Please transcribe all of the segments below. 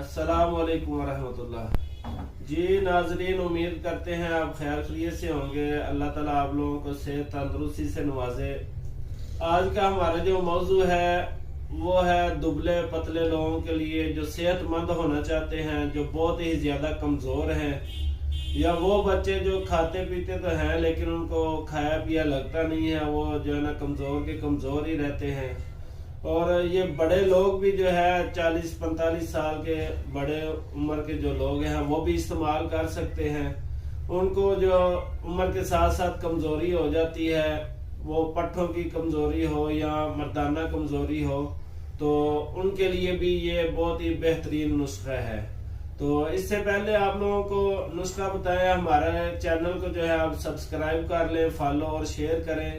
अस्सलाम वालेकुम वरहमतुल्लाह। जी नाजरीन, उम्मीद करते हैं आप खैर खैरियत से होंगे। अल्लाह ताला आप लोगों को सेहत तंदुरुस्ती से नवाजे। आज का हमारा जो मौजू है वो है दुबले पतले लोगों के लिए जो सेहतमंद होना चाहते हैं, जो बहुत ही ज्यादा कमजोर हैं, या वो बच्चे जो खाते पीते तो हैं लेकिन उनको खाया पिया लगता नहीं है, वो जो है ना कमजोर के कमजोर ही रहते हैं। और ये बड़े लोग भी जो है 40-45 साल के बड़े उम्र के जो लोग हैं वो भी इस्तेमाल कर सकते हैं। उनको जो उम्र के साथ साथ कमजोरी हो जाती है, वो पट्ठों की कमजोरी हो या मर्दाना कमजोरी हो, तो उनके लिए भी ये बहुत ही बेहतरीन नुस्खा है। तो इससे पहले आप लोगों को नुस्खा बताया, हमारे चैनल को जो है आप सब्सक्राइब कर लें, फॉलो और शेयर करें,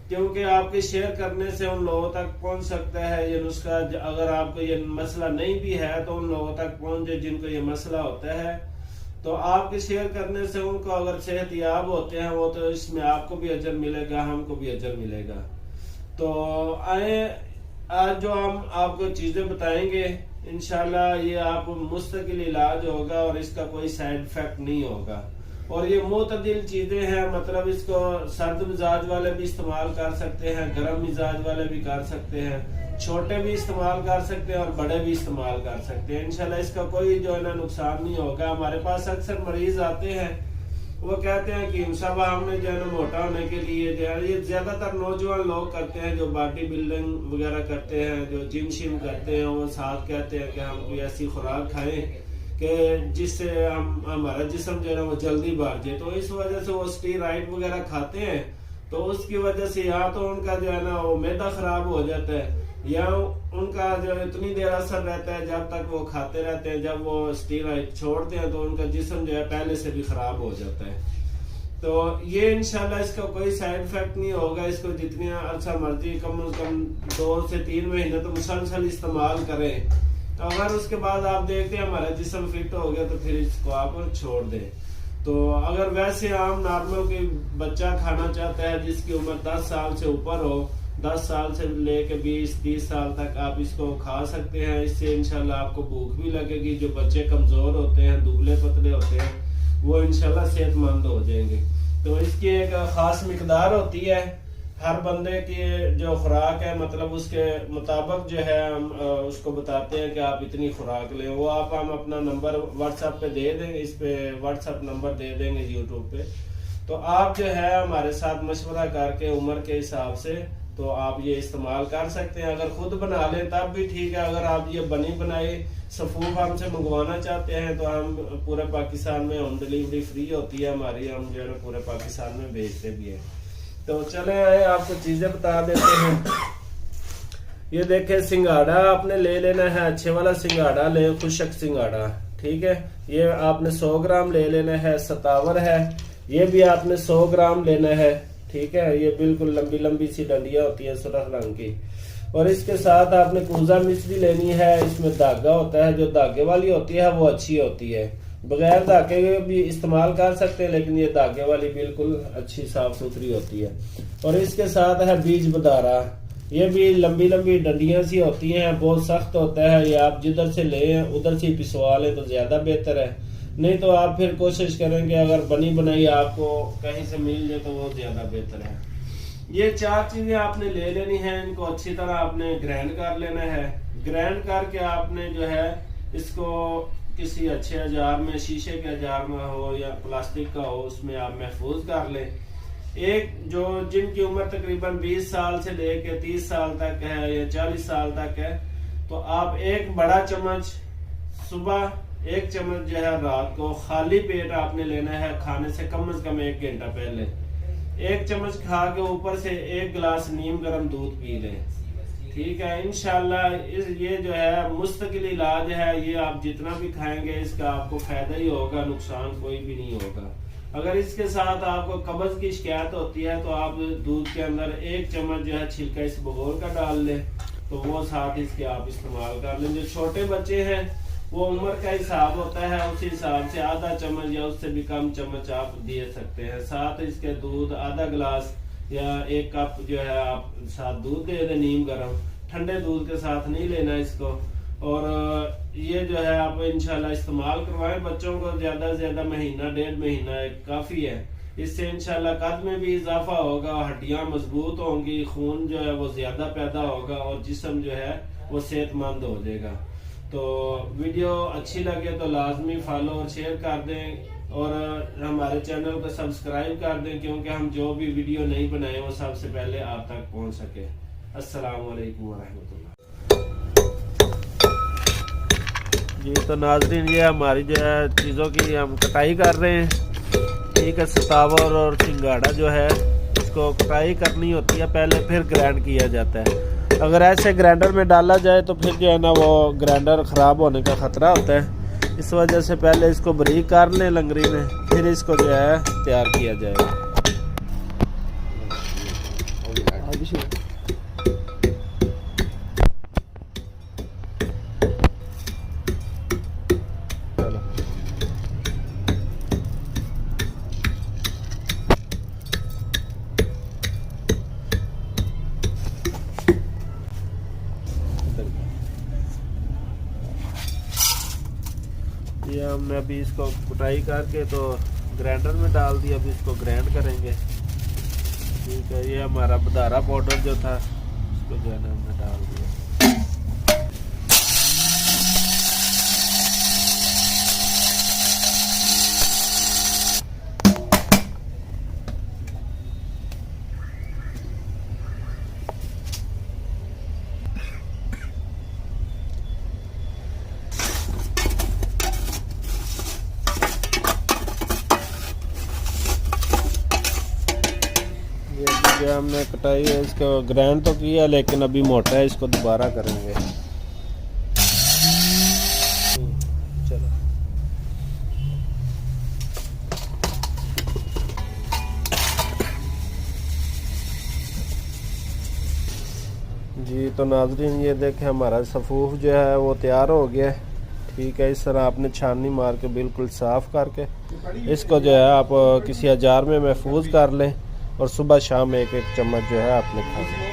क्योंकि आपके शेयर करने से उन लोगों तक पहुंच सकता है ये नुस्खा। अगर आपको ये मसला नहीं भी है तो उन लोगों तक पहुंचे जिनको ये मसला होता है। तो आपके शेयर करने से उनको अगर सेहत याब होते हैं वो, तो इसमें आपको भी अजर मिलेगा, हमको भी अजर मिलेगा। तो आए आज जो हम आपको चीजें बताएंगे इंशाल्लाह ये आप मुस्तकिल इलाज होगा और इसका कोई साइड इफेक्ट नहीं होगा। और ये मुतदिल चीजें हैं, मतलब इसको सर्द मिजाज वाले भी इस्तेमाल कर सकते हैं, गर्म मिजाज वाले भी कर सकते हैं, छोटे भी इस्तेमाल कर सकते हैं और बड़े भी इस्तेमाल कर सकते हैं। इंशाल्लाह इसका कोई जो है ना नुकसान नहीं होगा। हमारे पास अक्सर मरीज आते हैं, वो कहते हैं कि साहब हमने जो है ना मोटा होने के लिए जो है, ये ज्यादातर नौजवान लोग करते हैं जो बॉडी बिल्डिंग वगैरह करते हैं, जो जिम शिम करते हैं, वो साथ कहते हैं कि हम कोई ऐसी खुराक खाएं कि जिससे हम हमारा जिस्म जो है ना वो जल्दी बढ़ जाए। तो इस वजह से वो स्टीरॉइड वगैरह खाते हैं, तो उसकी वजह से या तो उनका जो है ना वो मैदा खराब हो जाता है, या उनका जो इतनी देर असर रहता है जब तक वो खाते रहते हैं। जब वो स्टीरॉइड छोड़ते हैं तो उनका जिस्म जो है पहले से भी खराब हो जाता है। तो ये इंशाल्लाह इसका कोई साइड इफेक्ट नहीं होगा। इसको जितनी अच्छा मर्जी कम से कम 2 से 3 महीने तो मुसलसल इस्तेमाल करें। अगर उसके बाद आप देखते हैं हमारा जिस्म फिट हो गया तो फिर इसको आप छोड़ दें। तो अगर वैसे आम नॉर्मल कोई बच्चा खाना चाहता है जिसकी उम्र 10 साल से ऊपर हो, 10 साल से लेके 20-30 साल तक आप इसको खा सकते हैं। इससे इंशाल्लाह आपको भूख भी लगेगी। जो बच्चे कमजोर होते हैं, दुबले पतले होते हैं, वो इंशाल्लाह सेहतमंद हो जाएंगे। तो इसकी एक खास मिकदार होती है, हर बंदे की जो खुराक है मतलब उसके मुताबिक जो है हम उसको बताते हैं कि आप इतनी खुराक लें। वो हम अपना नंबर व्हाट्सएप पे दे देंगे, इस पे व्हाट्सएप नंबर दे देंगे यूट्यूब पे। तो आप जो है हमारे साथ मशवरा करके उम्र के हिसाब से तो आप ये इस्तेमाल कर सकते हैं। अगर खुद बना लें तब भी ठीक है। अगर आप ये बनी बनाई सफूफ हमसे मंगवाना चाहते हैं तो हम पूरे पाकिस्तान में होम डिलीवरी फ्री होती है हमारी, हम जो है ना पूरे पाकिस्तान में भेजते भी हैं। तो चले आए आपको चीजें बता देते हैं। ये देखें, सिंगाड़ा आपने ले लेना है, अच्छे वाला सिंगाड़ा ले, खुशक सिंगाड़ा, ठीक है। ये आपने 100 ग्राम ले लेना है। सतावर है, ये भी आपने 100 ग्राम लेना है, ठीक है। ये बिल्कुल लंबी लंबी सी डंडियां होती है सुरख रंग की। और इसके साथ आपने कूजा मिश्री लेनी है। इसमें धागा होता है, जो धागे वाली होती है वो अच्छी होती है, बगैर धागे के भी इस्तेमाल कर सकते हैं, लेकिन ये धागे वाली बिल्कुल अच्छी साफ सुथरी होती है। और इसके साथ है बीज बदारा। ये भी लंबी लंबी डंडियां सी होती हैं, बहुत सख्त होता है। ये आप जिधर से ले उधर से पिसवा लें तो ज्यादा बेहतर है, नहीं तो आप फिर कोशिश करेंगे अगर बनी बनाई आपको कहीं से मिल जाए तो वो ज्यादा बेहतर है। ये 4 चीजें आपने ले लेनी है। इनको अच्छी तरह आपने ग्राइंड कर लेना है। ग्राइंड करके आपने जो है इसको किसी अच्छे औजार में, शीशे के औजार में हो या प्लास्टिक का हो, उसमें आप महफूज कर लें। एक जो जिनकी उम्र तकरीबन 20 साल से लेके 30 साल तक है या 40 साल तक है, तो आप एक बड़ा चम्मच सुबह, 1 चम्मच जो है रात को, खाली पेट आपने लेना है, खाने से कम 1 घंटा पहले। 1 चम्मच खा के ऊपर से 1 गिलास नीम गर्म दूध पी लें, ठीक है। इंशाल्लाह ये जो है मुस्तकिल इलाज है। ये आप जितना भी खाएंगे इसका आपको फायदा ही होगा, नुकसान कोई भी नहीं होगा। अगर इसके साथ आपको कब्ज की शिकायत होती है तो आप दूध के अंदर 1 चम्मच जो है छिलका इसबगोल का डाल लें, तो वो साथ इसके आप इस्तेमाल कर लें। जो छोटे बच्चे हैं वो उम्र का हिसाब होता है, उसी हिसाब से आधा चम्मच या उससे भी कम चम्मच आप दे सकते हैं। साथ इसके दूध आधा गिलास या 1 कप जो है आप साथ दूध दे दें नीम गर्म, ठंडे दूध के साथ नहीं लेना इसको। और ये जो है आप इंशाल्लाह इस्तेमाल करवाएं। बच्चों को ज्यादा से ज्यादा महीना 1.5 महीना काफी है। इससे इंशाल्लाह कद में भी इजाफा होगा, हड्डियां मजबूत होंगी, खून जो है वो ज्यादा पैदा होगा और जिस्म जो है वो सेहतमंद हो जाएगा। तो वीडियो अच्छी लगे तो लाजमी फॉलो और शेयर कर दें और हमारे चैनल को सब्सक्राइब कर दें, क्योंकि हम जो भी वीडियो नहीं बनाए वो सबसे पहले आप तक पहुंच सके। अस्सलाम वालेकुम वरहमतुल्लाह। जी तो नाज़रीन, ये हमारी जो है चीज़ों की हम कटाई कर रहे हैं। ठीक है, सतावर और सिंगाड़ा जो है इसको कटाई करनी होती है पहले, फिर ग्राइंड किया जाता है। अगर ऐसे ग्राइंडर में डाला जाए तो फिर जो है ना वो ग्राइंडर ख़राब होने का ख़तरा होता है। इस वजह से पहले इसको बारीक कर लें लंगरी में, फिर इसको जो है तैयार किया जाएगा। ये हमने अभी इसको कुटाई करके तो ग्राइंडर में डाल दिया, अभी इसको ग्राइंड करेंगे। ठीक है, ये हमारा बदारा पाउडर जो था इसको जो है ना हमने डाल दिया। ये हमने कटाई है, इसको ग्राइंड तो किया लेकिन अभी मोटा है, इसको दोबारा करेंगे। चलो जी तो नाजरीन, ये देखें हमारा सफ़ूफ जो है वो तैयार हो गया है। ठीक है, इस तरह आपने छाननी मार के बिल्कुल साफ़ करके इसको जो है आप किसी अजार में महफूज कर लें और सुबह शाम एक चम्मच जो है आपने खाना।